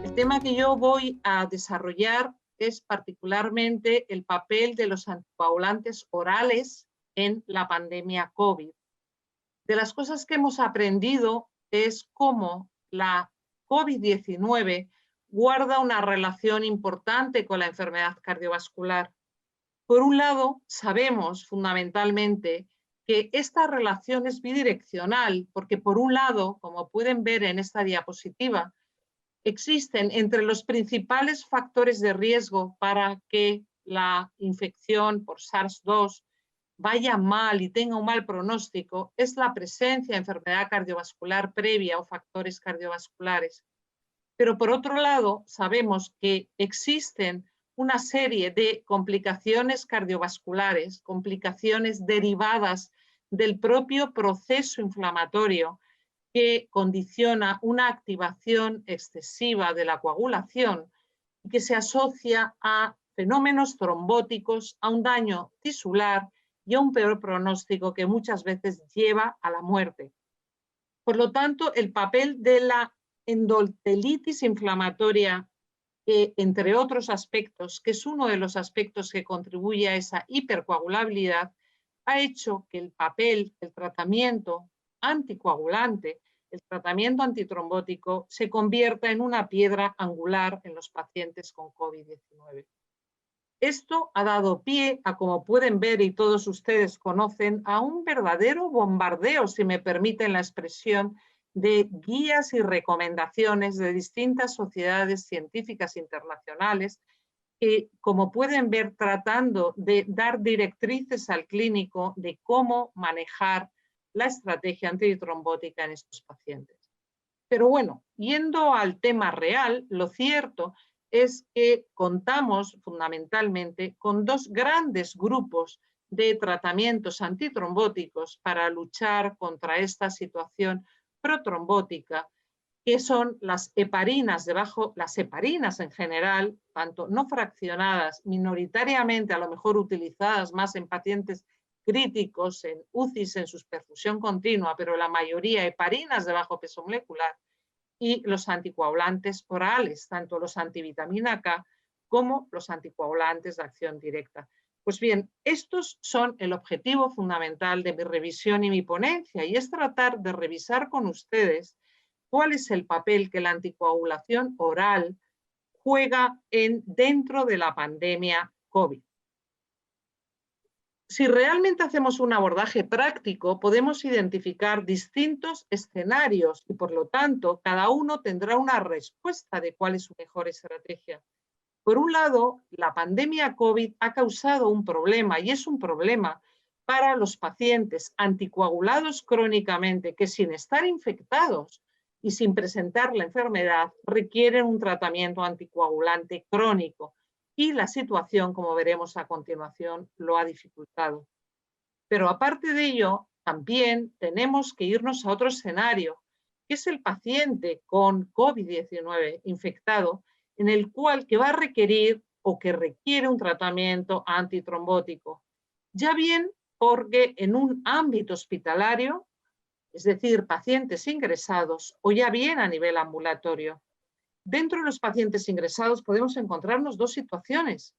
El tema que yo voy a desarrollar es particularmente el papel de los anticoagulantes orales en la pandemia COVID. De las cosas que hemos aprendido es cómo la COVID-19 guarda una relación importante con la enfermedad cardiovascular. Por un lado, sabemos fundamentalmente que esta relación es bidireccional, porque por un lado, como pueden ver en esta diapositiva, existen entre los principales factores de riesgo para que la infección por SARS-2 vaya mal y tenga un mal pronóstico, es la presencia de enfermedad cardiovascular previa o factores cardiovasculares. Pero por otro lado, sabemos que existen una serie de complicaciones cardiovasculares, complicaciones derivadas del propio proceso inflamatorio, que condiciona una activación excesiva de la coagulación y que se asocia a fenómenos trombóticos, a un daño tisular y a un peor pronóstico que muchas veces lleva a la muerte. Por lo tanto, el papel de la endotelitis inflamatoria, entre otros aspectos, que es uno de los aspectos que contribuye a esa hipercoagulabilidad, ha hecho que el papel, el tratamiento anticoagulante, el tratamiento antitrombótico se convierta en una piedra angular en los pacientes con COVID-19. Esto ha dado pie a, como pueden ver y todos ustedes conocen, a un verdadero bombardeo, si me permiten la expresión, de guías y recomendaciones de distintas sociedades científicas internacionales que, como pueden ver, tratando de dar directrices al clínico de cómo manejar la estrategia antitrombótica en estos pacientes. Pero bueno, yendo al tema real, lo cierto es que contamos fundamentalmente con dos grandes grupos de tratamientos antitrombóticos para luchar contra esta situación protrombótica, que son las heparinas las heparinas en general, tanto no fraccionadas, minoritariamente a lo mejor utilizadas más en pacientes críticos, en UCIs, en susperfusión continua, pero la mayoría heparinas de bajo peso molecular, y los anticoagulantes orales, tanto los antivitamina K como los anticoagulantes de acción directa. Pues bien, estos son el objetivo fundamental de mi revisión y mi ponencia, y es tratar de revisar con ustedes cuál es el papel que la anticoagulación oral juega dentro de la pandemia COVID. Si realmente hacemos un abordaje práctico, podemos identificar distintos escenarios y, por lo tanto, cada uno tendrá una respuesta de cuál es su mejor estrategia. Por un lado, la pandemia COVID ha causado un problema, y es un problema para los pacientes anticoagulados crónicamente que, sin estar infectados y sin presentar la enfermedad, requieren un tratamiento anticoagulante crónico. Y la situación, como veremos a continuación, lo ha dificultado. Pero aparte de ello, también tenemos que irnos a otro escenario, que es el paciente con COVID-19 infectado, en el cual que va a requerir o que requiere un tratamiento antitrombótico, ya bien porque en un ámbito hospitalario, es decir, pacientes ingresados, o ya bien a nivel ambulatorio. Dentro de los pacientes ingresados podemos encontrarnos dos situaciones.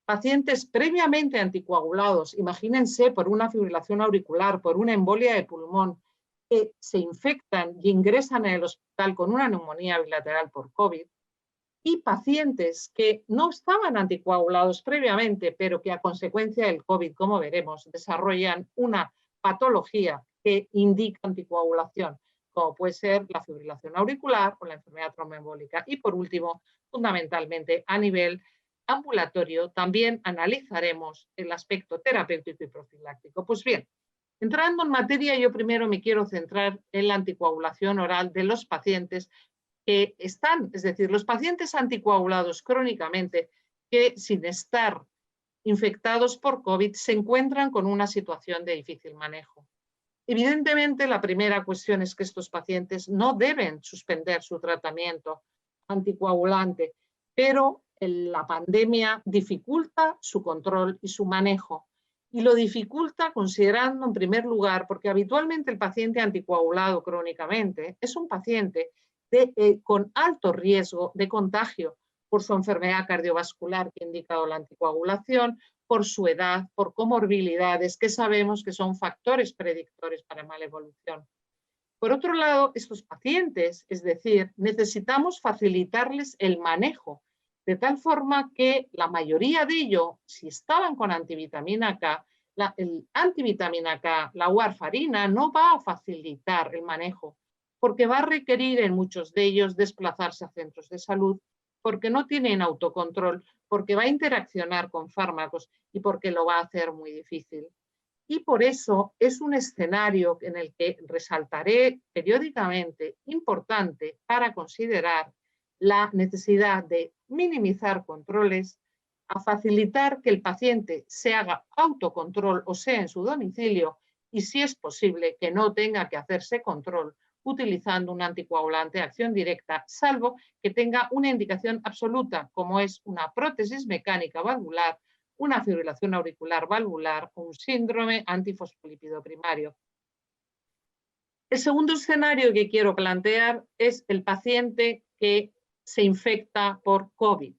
Pacientes previamente anticoagulados, imagínense por una fibrilación auricular, por una embolia de pulmón, que se infectan y ingresan en el hospital con una neumonía bilateral por COVID, y pacientes que no estaban anticoagulados previamente, pero que a consecuencia del COVID, como veremos, desarrollan una patología que indica anticoagulación, como puede ser la fibrilación auricular o la enfermedad tromboembólica. Y por último, fundamentalmente a nivel ambulatorio, también analizaremos el aspecto terapéutico y profiláctico. Pues bien, entrando en materia, yo primero me quiero centrar en la anticoagulación oral de los pacientes que están, es decir, los pacientes anticoagulados crónicamente que, sin estar infectados por COVID, se encuentran con una situación de difícil manejo. Evidentemente, la primera cuestión es que estos pacientes no deben suspender su tratamiento anticoagulante, pero la pandemia dificulta su control y su manejo. Y lo dificulta considerando, en primer lugar, porque habitualmente el paciente anticoagulado crónicamente es un paciente con alto riesgo de contagio por su enfermedad cardiovascular que ha indicado la anticoagulación, por su edad, por comorbilidades que sabemos que son factores predictores para mala evolución. Por otro lado, estos pacientes, es decir, necesitamos facilitarles el manejo, de tal forma que la mayoría de ellos, si estaban con antivitamina K, el antivitamina K, la warfarina, no va a facilitar el manejo, porque va a requerir en muchos de ellos desplazarse a centros de salud, porque no tienen autocontrol, porque va a interaccionar con fármacos y porque lo va a hacer muy difícil. Y por eso es un escenario en el que resaltaré periódicamente importante para considerar la necesidad de minimizar controles, a facilitar que el paciente se haga autocontrol o sea en su domicilio y si es posible que no tenga que hacerse control utilizando un anticoagulante de acción directa, salvo que tenga una indicación absoluta como es una prótesis mecánica valvular, una fibrilación auricular valvular o un síndrome antifosfolípido primario. El segundo escenario que quiero plantear es el paciente que se infecta por COVID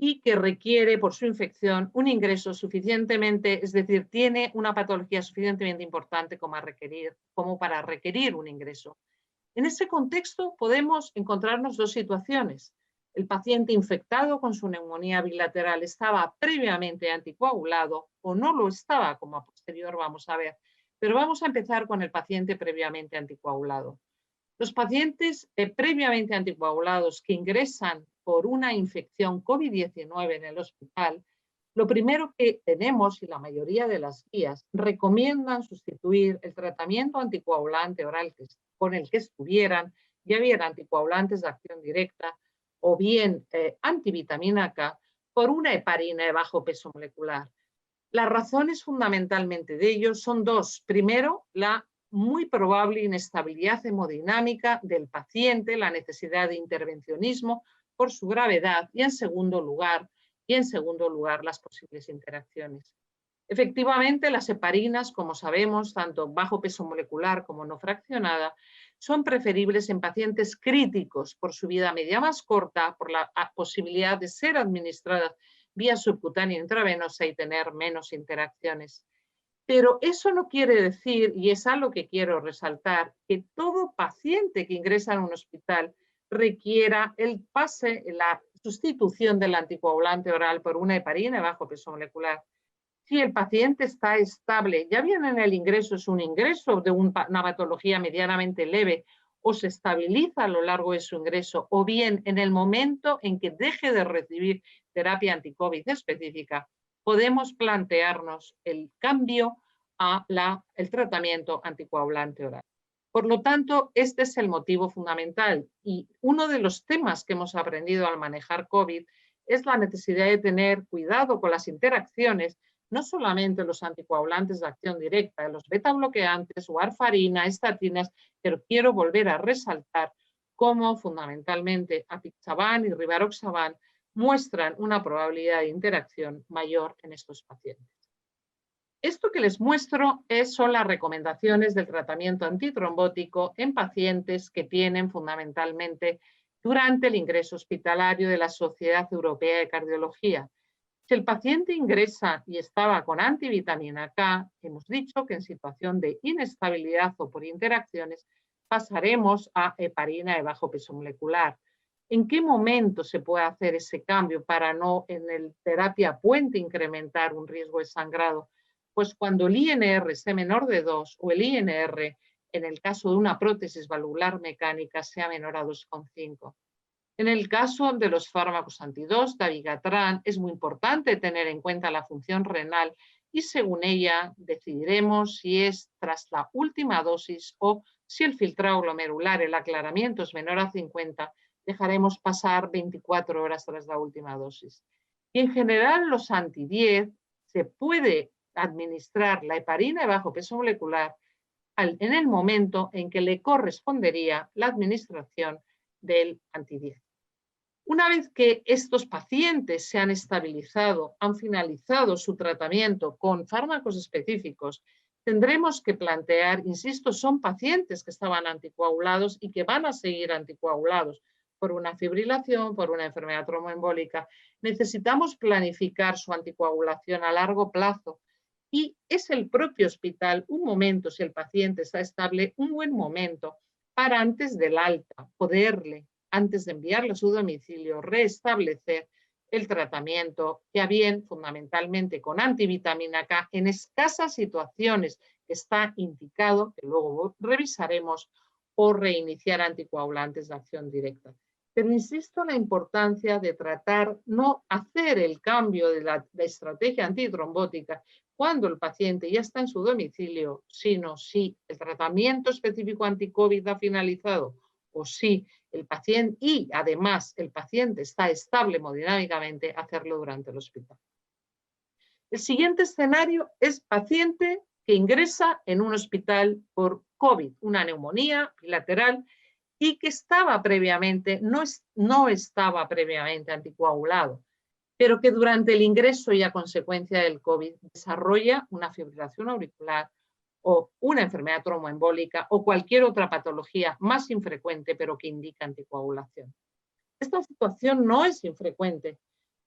y que requiere por su infección un ingreso suficientemente, es decir, tiene una patología suficientemente importante como para requerir un ingreso. En ese contexto podemos encontrarnos dos situaciones. El paciente infectado con su neumonía bilateral estaba previamente anticoagulado o no lo estaba, como a posterior vamos a ver. Pero vamos a empezar con el paciente previamente anticoagulado. Los pacientes previamente anticoagulados que ingresan por una infección COVID-19 en el hospital, lo primero que tenemos, y la mayoría de las guías, recomiendan sustituir el tratamiento anticoagulante oral con el que estuvieran, ya bien anticoagulantes de acción directa o bien antivitamina K, por una heparina de bajo peso molecular. Las razones fundamentalmente de ello son dos. Primero, la muy probable inestabilidad hemodinámica del paciente, la necesidad de intervencionismo por su gravedad y en segundo lugar, las posibles interacciones. Efectivamente, las heparinas, como sabemos, tanto bajo peso molecular como no fraccionada, son preferibles en pacientes críticos por su vida media más corta, por la posibilidad de ser administradas vía subcutánea intravenosa y tener menos interacciones. Pero eso no quiere decir, y es algo que quiero resaltar, que todo paciente que ingresa en un hospital requiera la sustitución del anticoagulante oral por una heparina de bajo peso molecular. Si el paciente está estable, ya bien en el ingreso es un ingreso de una patología medianamente leve o se estabiliza a lo largo de su ingreso, o bien en el momento en que deje de recibir terapia anti-COVID específica, podemos plantearnos el cambio el tratamiento anticoagulante oral. Por lo tanto, este es el motivo fundamental y uno de los temas que hemos aprendido al manejar COVID es la necesidad de tener cuidado con las interacciones, no solamente los anticoagulantes de acción directa, los beta bloqueantes, warfarina, estatinas, pero quiero volver a resaltar cómo fundamentalmente apixaban y rivaroxaban muestran una probabilidad de interacción mayor en estos pacientes. Esto que les muestro son las recomendaciones del tratamiento antitrombótico en pacientes que tienen fundamentalmente durante el ingreso hospitalario de la Sociedad Europea de Cardiología. Si el paciente ingresa y estaba con antivitamina K, hemos dicho que en situación de inestabilidad o por interacciones pasaremos a heparina de bajo peso molecular. ¿En qué momento se puede hacer ese cambio para no en el terapia puente incrementar un riesgo de sangrado? Pues cuando el INR sea menor de 2 o el INR, en el caso de una prótesis valvular mecánica, sea menor a 2,5. En el caso de los fármacos anti-2, dabigatran, es muy importante tener en cuenta la función renal y según ella decidiremos si es tras la última dosis o si el filtrado glomerular, el aclaramiento es menor a 50, dejaremos pasar 24 horas tras la última dosis. Y en general los anti-10 se puede administrar la heparina de bajo peso molecular en el momento en que le correspondería la administración del anti-10. Una vez que estos pacientes se han estabilizado, han finalizado su tratamiento con fármacos específicos, tendremos que plantear, insisto, son pacientes que estaban anticoagulados y que van a seguir anticoagulados por una fibrilación, por una enfermedad tromboembólica. Necesitamos planificar su anticoagulación a largo plazo y es el propio hospital un momento, si el paciente está estable, un buen momento para antes del alta poderle, antes de enviarlo a su domicilio, restablecer el tratamiento, ya bien fundamentalmente con antivitamina K en escasas situaciones que está indicado, que luego revisaremos, o reiniciar anticoagulantes de acción directa. Pero insisto en la importancia de tratar, no hacer el cambio de la estrategia antitrombótica cuando el paciente ya está en su domicilio, sino si el tratamiento específico anti-COVID ha finalizado o si el paciente, y además el paciente está estable hemodinámicamente, hacerlo durante el hospital. El siguiente escenario es paciente que ingresa en un hospital por COVID, una neumonía bilateral, y que estaba previamente, no estaba previamente anticoagulado, pero que durante el ingreso y a consecuencia del COVID desarrolla una fibrilación auricular o una enfermedad tromboembólica o cualquier otra patología más infrecuente, pero que indica anticoagulación. Esta situación no es infrecuente.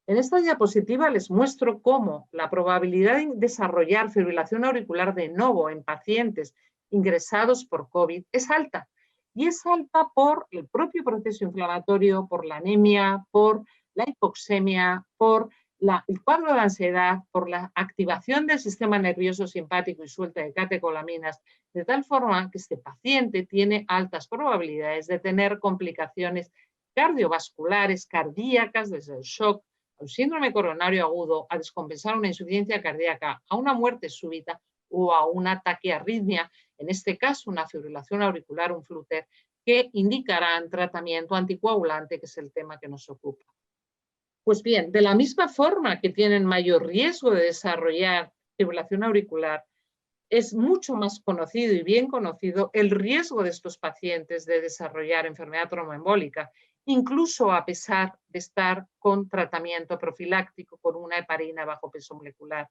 En esta diapositiva les muestro cómo la probabilidad de desarrollar fibrilación auricular de novo en pacientes ingresados por COVID es alta. Y es alta por el propio proceso inflamatorio, por la anemia, por la hipoxemia, por el cuadro de ansiedad, por la activación del sistema nervioso simpático y suelta de catecolaminas, de tal forma que este paciente tiene altas probabilidades de tener complicaciones cardiovasculares, cardíacas, desde el shock, a un síndrome coronario agudo, a descompensar una insuficiencia cardíaca, a una muerte súbita o a una taquiarritmia, en este caso una fibrilación auricular, un flúter, que indicarán tratamiento anticoagulante, que es el tema que nos ocupa. Pues bien, de la misma forma que tienen mayor riesgo de desarrollar fibrilación auricular, es mucho más conocido y bien conocido el riesgo de estos pacientes de desarrollar enfermedad tromboembólica, incluso a pesar de estar con tratamiento profiláctico con una heparina bajo peso molecular.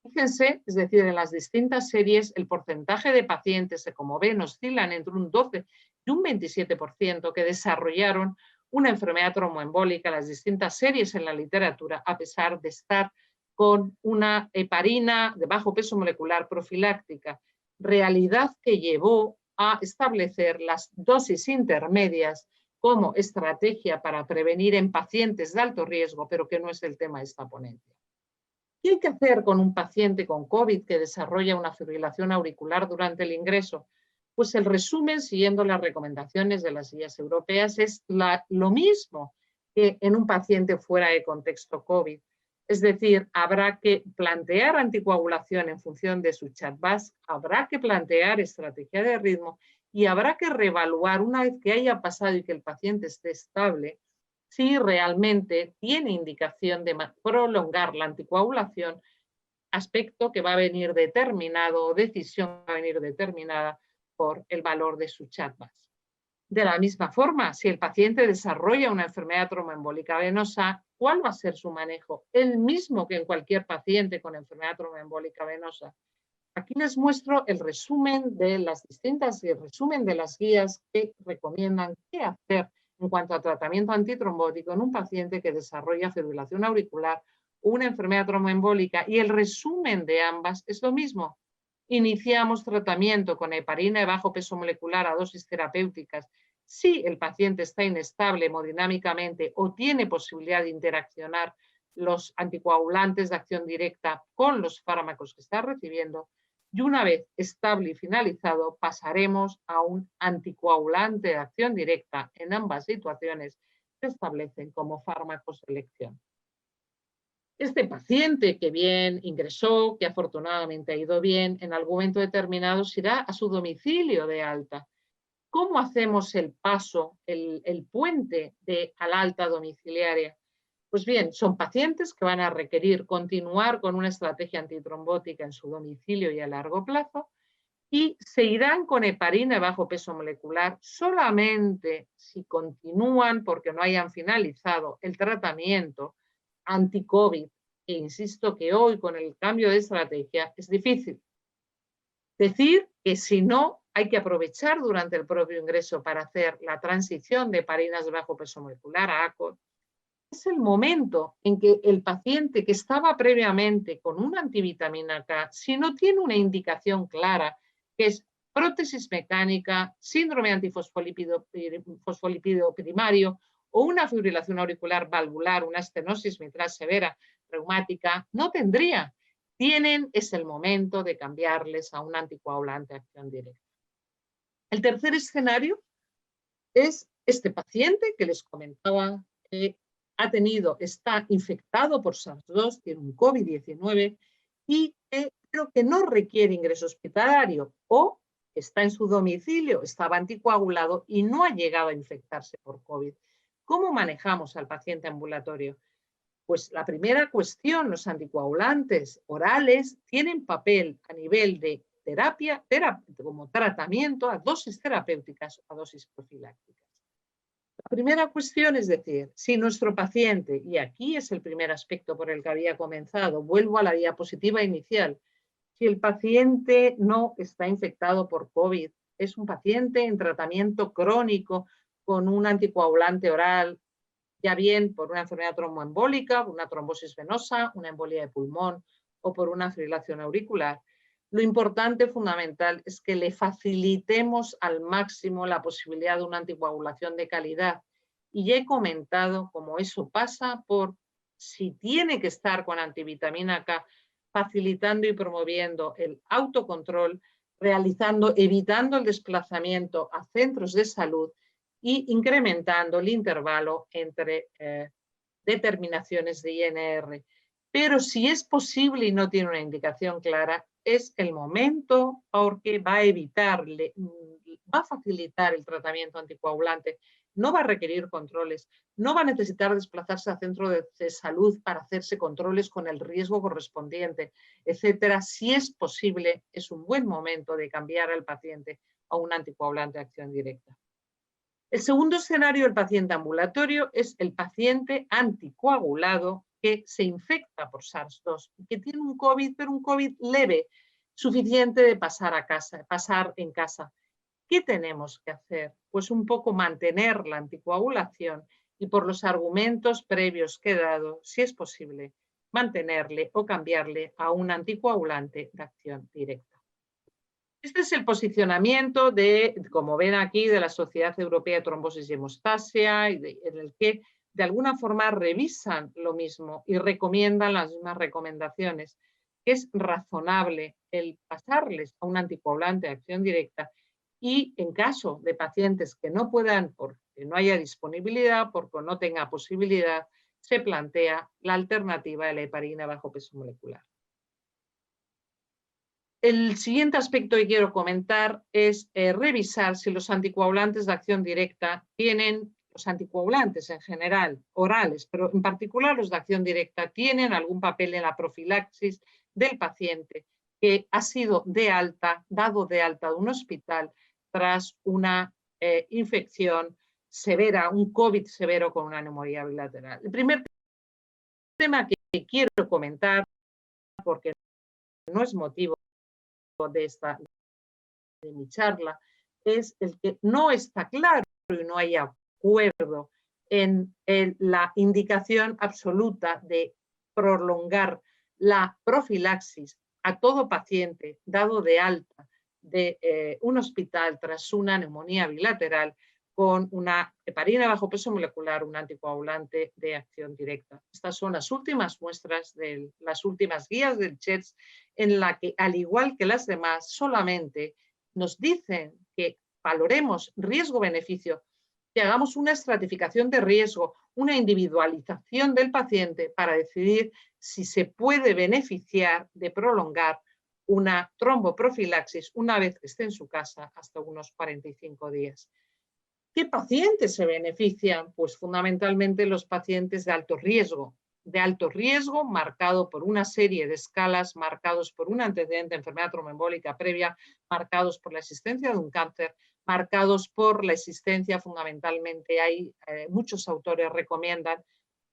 Fíjense, es decir, en las distintas series, el porcentaje de pacientes que, como ven, oscilan entre un 12 y un 27% que desarrollaron una enfermedad tromboembólica, las distintas series en la literatura, a pesar de estar con una heparina de bajo peso molecular profiláctica, realidad que llevó a establecer las dosis intermedias como estrategia para prevenir en pacientes de alto riesgo, pero que no es el tema de esta ponencia. ¿Qué hay que hacer con un paciente con COVID que desarrolla una fibrilación auricular durante el ingreso? Pues el resumen, siguiendo las recomendaciones de las guías europeas, es lo mismo que en un paciente fuera de contexto COVID. Es decir, habrá que plantear anticoagulación en función de su chat-bus, habrá que plantear estrategia de ritmo y habrá que reevaluar una vez que haya pasado y que el paciente esté estable, si realmente tiene indicación de prolongar la anticoagulación, aspecto que va a venir determinado o decisión va a venir determinada por el valor de su chat-bus. De la misma forma, si el paciente desarrolla una enfermedad tromboembólica venosa, ¿cuál va a ser su manejo? El mismo que en cualquier paciente con enfermedad tromboembólica venosa. Aquí les muestro el resumen de las guías que recomiendan qué hacer en cuanto a tratamiento antitrombótico en un paciente que desarrolla fibrilación auricular o una enfermedad tromboembólica, y el resumen de ambas es lo mismo. Iniciamos tratamiento con heparina de bajo peso molecular a dosis terapéuticas si el paciente está inestable hemodinámicamente o tiene posibilidad de interaccionar los anticoagulantes de acción directa con los fármacos que está recibiendo, y una vez estable y finalizado pasaremos a un anticoagulante de acción directa. En ambas situaciones se establecen como fármacos de elección. Este paciente que bien ingresó, que afortunadamente ha ido bien, en algún momento determinado se irá a su domicilio de alta. ¿Cómo hacemos el paso, el puente al alta domiciliaria? Pues bien, son pacientes que van a requerir continuar con una estrategia antitrombótica en su domicilio y a largo plazo, y se irán con heparina de bajo peso molecular solamente si continúan porque no hayan finalizado el tratamiento anti-COVID. E insisto que hoy con el cambio de estrategia es difícil decir que si no hay que aprovechar durante el propio ingreso para hacer la transición de heparinas de bajo peso molecular a ACOD. Es el momento en que el paciente que estaba previamente con una antivitamina K, si no tiene una indicación clara, que es prótesis mecánica, síndrome antifosfolípido primario o una fibrilación auricular valvular, una estenosis mitral severa reumática, no tendría. Es el momento de cambiarles a un anticoagulante de acción directa. El tercer escenario es este paciente que les comentaba que está infectado por SARS-2, tiene un COVID-19 y creo que no requiere ingreso hospitalario o está en su domicilio, estaba anticoagulado y no ha llegado a infectarse por COVID. ¿Cómo manejamos al paciente ambulatorio? Pues la primera cuestión, los anticoagulantes orales tienen papel a nivel de terapia como tratamiento a dosis terapéuticas o a dosis profilácticas. La primera cuestión es decir, si nuestro paciente, y aquí es el primer aspecto por el que había comenzado, vuelvo a la diapositiva inicial, si el paciente no está infectado por COVID, es un paciente en tratamiento crónico con un anticoagulante oral, ya bien por una enfermedad tromboembólica, por una trombosis venosa, una embolia de pulmón o por una fibrilación auricular, lo importante, fundamental, es que le facilitemos al máximo la posibilidad de una anticoagulación de calidad. Y ya he comentado cómo eso pasa por, si tiene que estar con antivitamina K, facilitando y promoviendo el autocontrol, evitando el desplazamiento a centros de salud y incrementando el intervalo entre determinaciones de INR. Pero si es posible y no tiene una indicación clara, es el momento porque va a facilitar el tratamiento anticoagulante, no va a requerir controles, no va a necesitar desplazarse a centro de salud para hacerse controles con el riesgo correspondiente, etcétera. Si es posible, es un buen momento de cambiar al paciente a un anticoagulante de acción directa. El segundo escenario del paciente ambulatorio es el paciente anticoagulado que se infecta por SARS-2 y que tiene un COVID, pero un COVID leve, suficiente de pasar en casa. ¿Qué tenemos que hacer? Pues un poco mantener la anticoagulación y por los argumentos previos que he dado, si es posible, mantenerle o cambiarle a un anticoagulante de acción directa. Este es el posicionamiento como ven aquí, de la Sociedad Europea de Trombosis y Hemostasia, en el que de alguna forma revisan lo mismo y recomiendan las mismas recomendaciones, que es razonable el pasarles a un anticoagulante de acción directa y en caso de pacientes que no puedan, porque no haya disponibilidad, porque no tenga posibilidad, se plantea la alternativa de la heparina bajo peso molecular. El siguiente aspecto que quiero comentar es revisar si los anticoagulantes de acción directa los anticoagulantes en general, orales, pero en particular los de acción directa, tienen algún papel en la profilaxis del paciente que ha sido dado de alta de un hospital tras una infección severa, un COVID severo con una neumonía bilateral. El primer tema que quiero comentar, porque no es motivo de mi charla, es el que no está claro y no hay acuerdo en la indicación absoluta de prolongar la profilaxis a todo paciente dado de alta de un hospital tras una neumonía bilateral con una heparina bajo peso molecular, un anticoagulante de acción directa. Estas son las últimas muestras, las últimas guías del CHEDS, en la que, al igual que las demás, solamente nos dicen que valoremos riesgo-beneficio, que hagamos una estratificación de riesgo, una individualización del paciente para decidir si se puede beneficiar de prolongar una tromboprofilaxis una vez que esté en su casa hasta unos 45 días. ¿Qué pacientes se benefician? Pues fundamentalmente los pacientes de alto riesgo, de alto riesgo, marcado por una serie de escalas, marcados por un antecedente de enfermedad tromboembólica previa, marcados por la existencia de un cáncer, marcados por la existencia fundamentalmente, hay muchos autores recomiendan,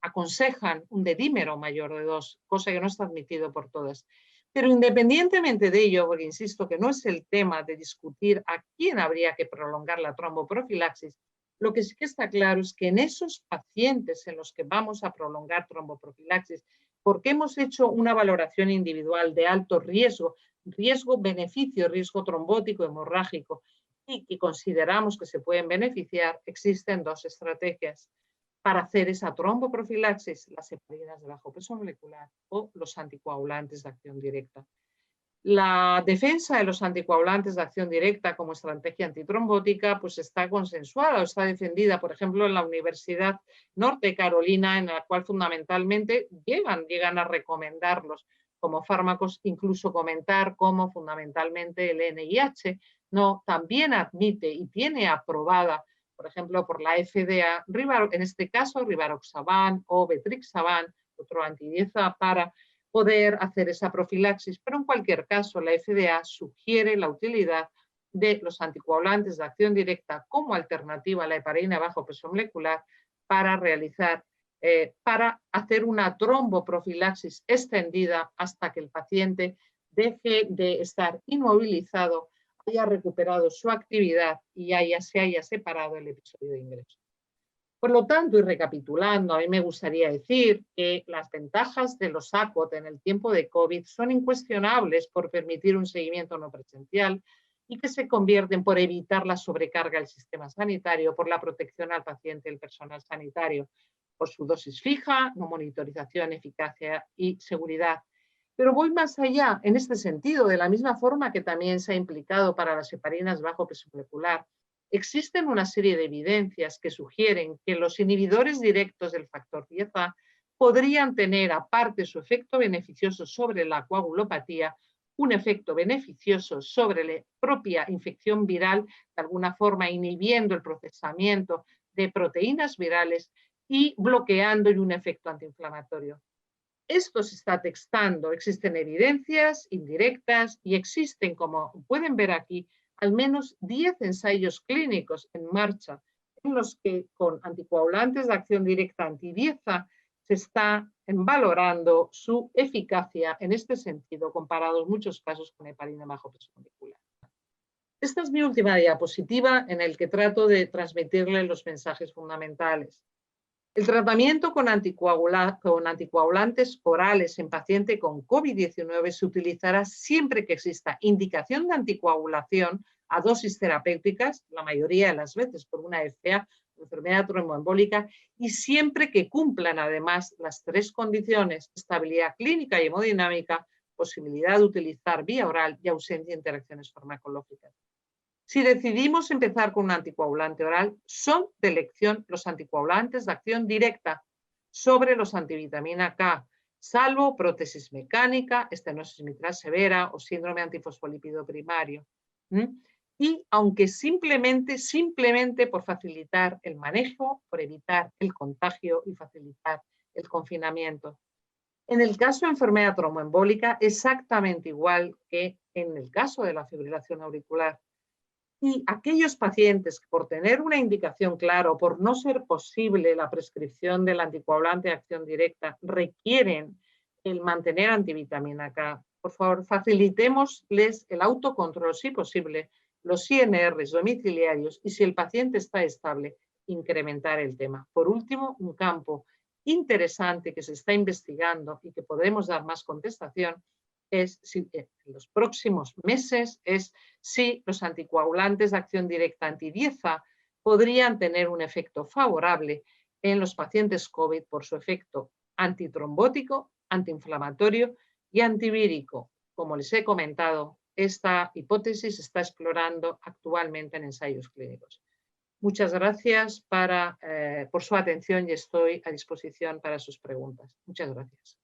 aconsejan un dedímero mayor de 2, cosa que no está admitido por todas. Pero independientemente de ello, porque insisto que no es el tema de discutir a quién habría que prolongar la tromboprofilaxis, lo que sí que está claro es que en esos pacientes en los que vamos a prolongar tromboprofilaxis, porque hemos hecho una valoración individual de alto riesgo, riesgo-beneficio, riesgo trombótico, hemorrágico, y que consideramos que se pueden beneficiar, existen dos estrategias para hacer esa tromboprofilaxis, las heparinas de bajo peso molecular o los anticoagulantes de acción directa. La defensa de los anticoagulantes de acción directa como estrategia antitrombótica pues está consensuada o está defendida, por ejemplo, en la Universidad Norte de Carolina, en la cual fundamentalmente llegan a recomendarlos como fármacos, incluso comentar cómo fundamentalmente el NIH también admite y tiene aprobada, por ejemplo, por la FDA, en este caso rivaroxaban o betrixaban, otro antidieza para poder hacer esa profilaxis, pero en cualquier caso la FDA sugiere la utilidad de los anticoagulantes de acción directa como alternativa a la heparina bajo peso molecular para para hacer una tromboprofilaxis extendida hasta que el paciente deje de estar inmovilizado, haya recuperado su actividad y se haya separado el episodio de ingreso. Por lo tanto, y recapitulando, a mí me gustaría decir que las ventajas de los ACOT en el tiempo de COVID son incuestionables por permitir un seguimiento no presencial y que se convierten por evitar la sobrecarga del sistema sanitario, por la protección al paciente y el personal sanitario, por su dosis fija, no monitorización, eficacia y seguridad. Pero voy más allá en este sentido, de la misma forma que también se ha implicado para las heparinas bajo peso molecular. Existen una serie de evidencias que sugieren que los inhibidores directos del factor 10A podrían tener, aparte su efecto beneficioso sobre la coagulopatía, un efecto beneficioso sobre la propia infección viral, de alguna forma inhibiendo el procesamiento de proteínas virales y bloqueando un efecto antiinflamatorio. Esto se está textando, existen evidencias indirectas y existen, como pueden ver aquí, al menos 10 ensayos clínicos en marcha en los que con anticoagulantes de acción directa anti-10A se está valorando su eficacia en este sentido, comparado en muchos casos con heparina bajo peso molecular. Esta es mi última diapositiva en el que trato de transmitirle los mensajes fundamentales. El tratamiento con anticoagulantes orales en paciente con COVID-19 se utilizará siempre que exista indicación de anticoagulación a dosis terapéuticas, la mayoría de las veces por una FA, enfermedad tromboembólica, y siempre que cumplan además las tres condiciones: estabilidad clínica y hemodinámica, posibilidad de utilizar vía oral y ausencia de interacciones farmacológicas. Si decidimos empezar con un anticoagulante oral, son de elección los anticoagulantes de acción directa sobre los antivitamina K, salvo prótesis mecánica, estenosis mitral severa o síndrome antifosfolípido primario. Y aunque simplemente por facilitar el manejo, por evitar el contagio y facilitar el confinamiento. En el caso de enfermedad tromboembólica, exactamente igual que en el caso de la fibrilación auricular. Y aquellos pacientes que por tener una indicación clara o por no ser posible la prescripción del anticoagulante de acción directa requieren el mantener antivitamina K, por favor facilitémosles el autocontrol si posible, los INRs domiciliarios y si el paciente está estable, incrementar el tema. Por último, un campo interesante que se está investigando y que podremos dar más contestación es si en los próximos meses es si los anticoagulantes de acción directa anti-10A podrían tener un efecto favorable en los pacientes COVID por su efecto antitrombótico, antiinflamatorio y antivírico. Como les he comentado, esta hipótesis se está explorando actualmente en ensayos clínicos. Muchas gracias por su atención y estoy a disposición para sus preguntas. Muchas gracias.